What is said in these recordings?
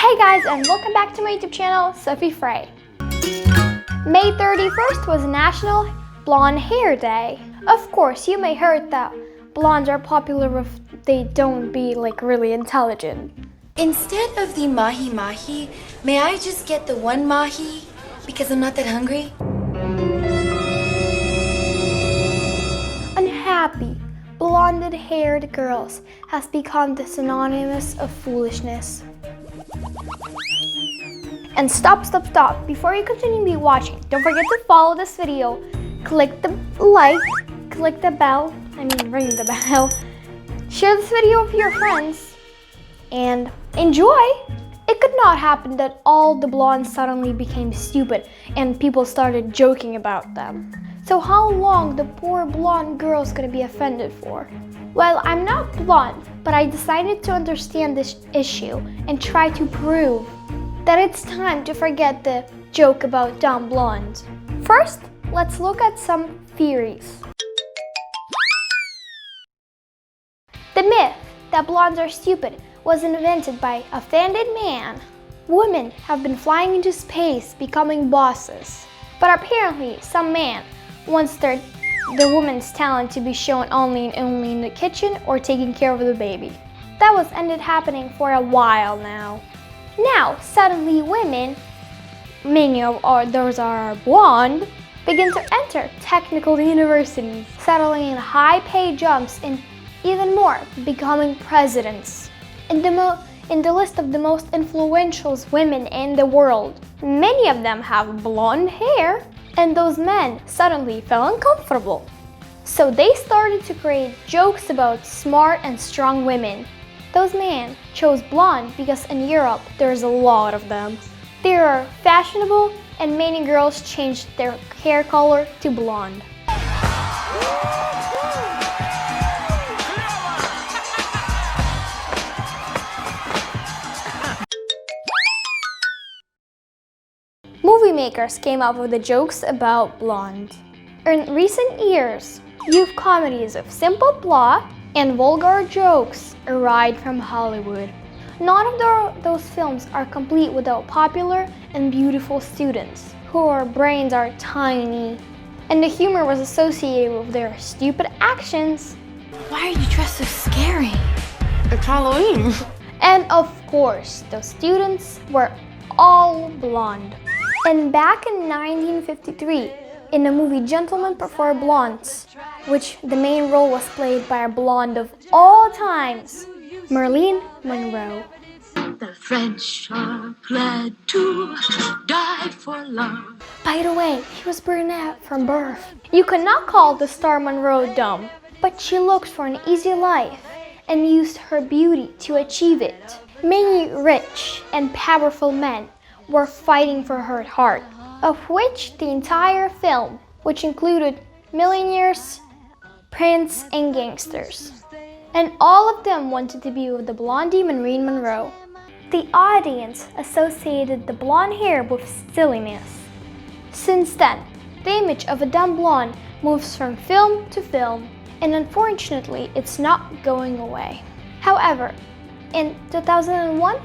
Hey guys, and welcome back to my YouTube channel, Sofi Freya. May 31st was National Blonde Hair Day. Of course, you may heard that blondes are popular if they don't be like really intelligent. Instead of the mahi, may I just get the one mahi? Because I'm not that hungry. Unhappy, blonde-haired girls has become the synonymous of foolishness. And stop. Before you continue me watching, don't forget to follow this video, click the like, click the bell, ring the bell, share this video with your friends, and enjoy. It could not happen that all the blondes suddenly became stupid and people started joking about them. So how long the poor blonde girl's gonna be offended for? Well, I'm not blonde, but I decided to understand this issue and try to prove that it's time to forget the joke about dumb blondes. First, let's look at some theories. The myth that blondes are stupid was invented by a offended man. Women have been flying into space, becoming bosses. But apparently, some man wants the woman's talent to be shown only in the kitchen or taking care of the baby. That was ended happening for a while now. Now, suddenly women, many of those are blonde, begin to enter technical universities, settling in high-paid jobs and even more, becoming presidents. In the list of the most influential women in the world, many of them have blonde hair, and those men suddenly felt uncomfortable. So they started to create jokes about smart and strong women. Those men chose blonde because in Europe there's a lot of them. They are fashionable and many girls changed their hair color to blonde. Movie makers came up with the jokes about blonde. In recent years, youth comedies of simple plot and vulgar jokes arrived from Hollywood. None of those films are complete without popular and beautiful students whose brains are tiny, and the humor was associated with their stupid actions. Why are you dressed so scary? It's Halloween. And of course, those students were all blonde. And back in 1953, in the movie Gentlemen Prefer Blondes, which the main role was played by a blonde of all times, Marilyn Monroe. The French are glad to die for love. By the way, she was brunette from birth. You cannot call the star Monroe dumb, but she looked for an easy life and used her beauty to achieve it. Many rich and powerful men were fighting for her heart, of which the entire film, which included millionaires, prince, and gangsters. And all of them wanted to be with the blondie Marilyn Monroe. The audience associated the blonde hair with silliness. Since then, the image of a dumb blonde moves from film to film, and unfortunately, it's not going away. However, in 2001,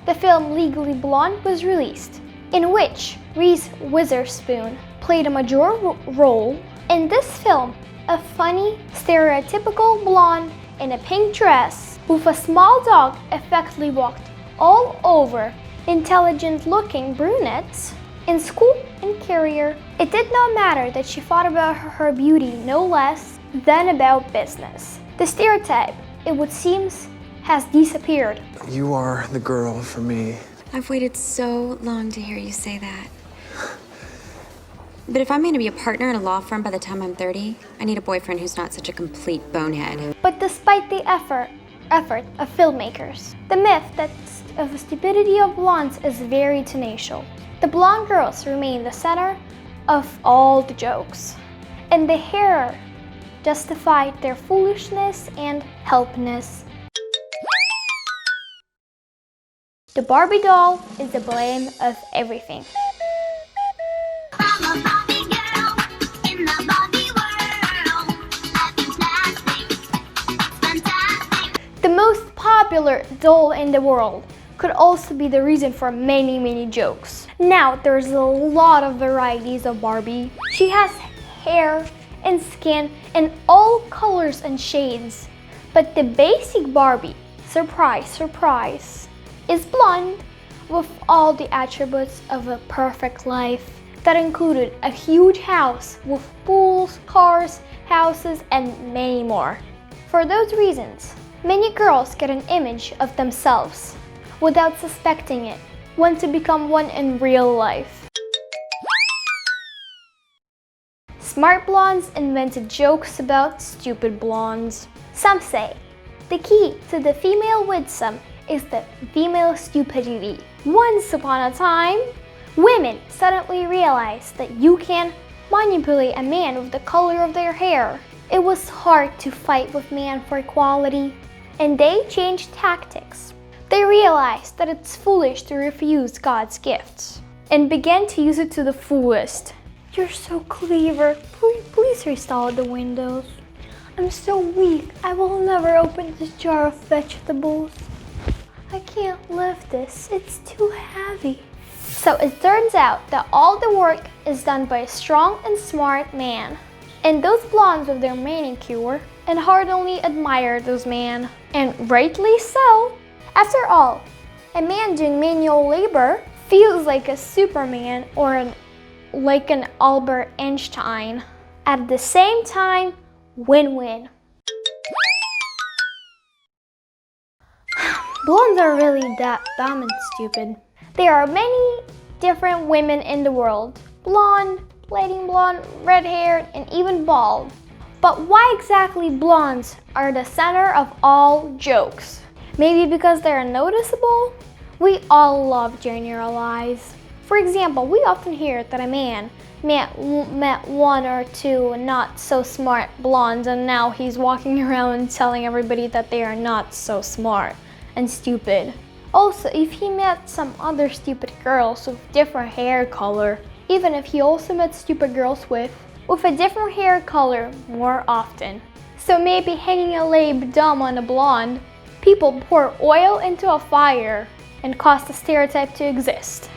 the film Legally Blonde was released, in which Reese Witherspoon played a major role. In this film, a funny, stereotypical blonde in a pink dress with a small dog effectively walked all over intelligent-looking brunettes in school and career. It did not matter that she thought about her beauty no less than about business. The stereotype, it would seem, has disappeared. You are the girl for me. I've waited so long to hear you say that. But if I'm going to be a partner in a law firm by the time I'm 30, I need a boyfriend who's not such a complete bonehead. But despite the effort of filmmakers, the myth of the stupidity of blondes is very tenacious. The blonde girls remain the center of all the jokes, and the hair justified their foolishness and helplessness. The Barbie doll is the blame of everything. I'm a Barbie girl in the Barbie world. Nothing's plastic. It's fantastic. The most popular doll in the world could also be the reason for many jokes. Now, there's a lot of varieties of Barbie. She has hair and skin in all colors and shades. But the basic Barbie, surprise, surprise, is blonde with all the attributes of a perfect life. That included a huge house with pools, cars, houses, and many more. For those reasons, many girls get an image of themselves, without suspecting it, want to become one in real life. Smart blondes invented jokes about stupid blondes. Some say the key to the female wisdom is the female stupidity. Once upon a time, women suddenly realized that you can manipulate a man with the color of their hair. It was hard to fight with men for equality, and they changed tactics. They realized that it's foolish to refuse God's gifts, and began to use it to the fullest. You're so clever. Please restore the windows. I'm so weak. I will never open this jar of vegetables. I can't lift this. It's too heavy. So it turns out that all the work is done by a strong and smart man. And those blondes with their manicure and hardly admire those men. And rightly so. After all, a man doing manual labor feels like a Superman or like an Albert Einstein. At the same time, win-win. Blondes are really that dumb and stupid. There are many different women in the world. Blonde, platinum blonde, red-haired, and even bald. But why exactly blondes are the center of all jokes? Maybe because they're noticeable? We all love generalize. For example, we often hear that a man met one or two not so smart blondes and now he's walking around telling everybody that they are not so smart and stupid. Also, if he met some other stupid girls with different hair color, even if he also met stupid girls with a different hair color more often. So maybe hanging a lab dumb on a blonde, people pour oil into a fire and cause the stereotype to exist.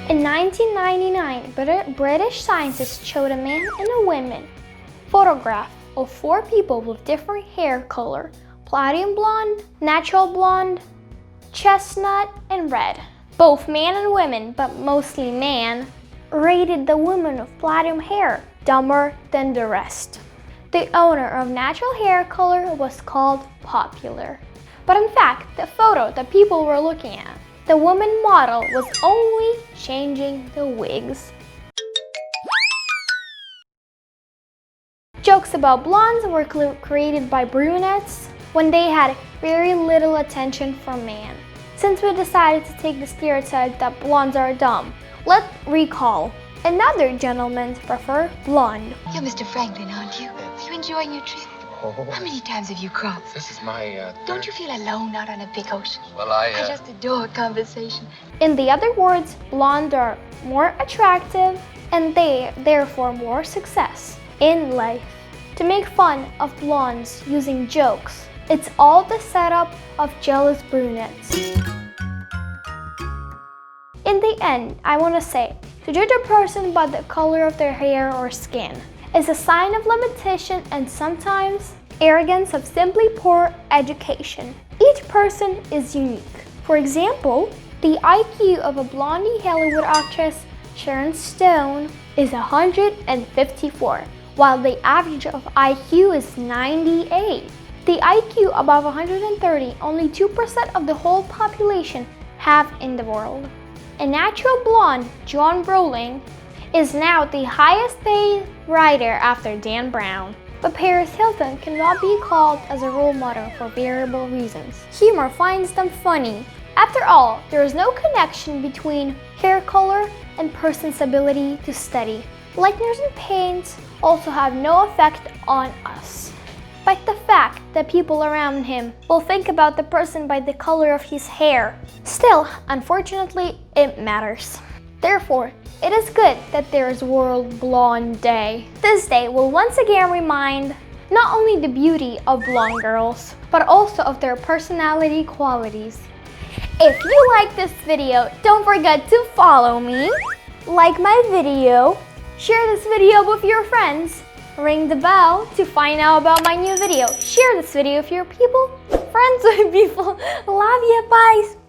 In 1999, British scientists showed a man and a woman photograph of 4 people with different hair color: platinum blonde, natural blonde, chestnut, and red. Both man and women, but mostly man, rated the woman with platinum hair dumber than the rest. The owner of natural hair color was called popular. But in fact, the photo that people were looking at, the woman model was only changing the wigs. Jokes about blondes were created by brunettes when they had very little attention from man. Since we decided to take the stereotype that blondes are dumb, let's recall. Another gentlemen prefer blonde. You're Mr. Franklin, aren't you? Are you enjoying your trip? How many times have you crossed? This is my Don't you feel alone out on a big ocean? Well, I just adore conversation. In the other words, blondes are more attractive and they therefore more success in life. To make fun of blondes using jokes, it's all the setup of jealous brunettes. In the end, I want to say, to judge a person by the color of their hair or skin is a sign of limitation and sometimes arrogance of simply poor education. Each person is unique. For example, the IQ of a blondie Hollywood actress, Sharon Stone, is 154, while the average of IQ is 98. The IQ above 130, only 2% of the whole population have in the world. A natural blonde, John Brolin, is now the highest paid writer after Dan Brown. But Paris Hilton cannot be called as a role model for variable reasons. Humor finds them funny. After all, there is no connection between hair color and person's ability to study. Likeness and paints also have no effect on us. But the fact that people around him will think about the person by the color of his hair. Still, unfortunately, it matters. Therefore, it is good that there is World Blonde Day. This day will once again remind not only the beauty of blonde girls, but also of their personality qualities. If you like this video, don't forget to follow me, like my video, share this video with your friends, ring the bell to find out about my new video, share this video with your people, friends with people. Love you, bye!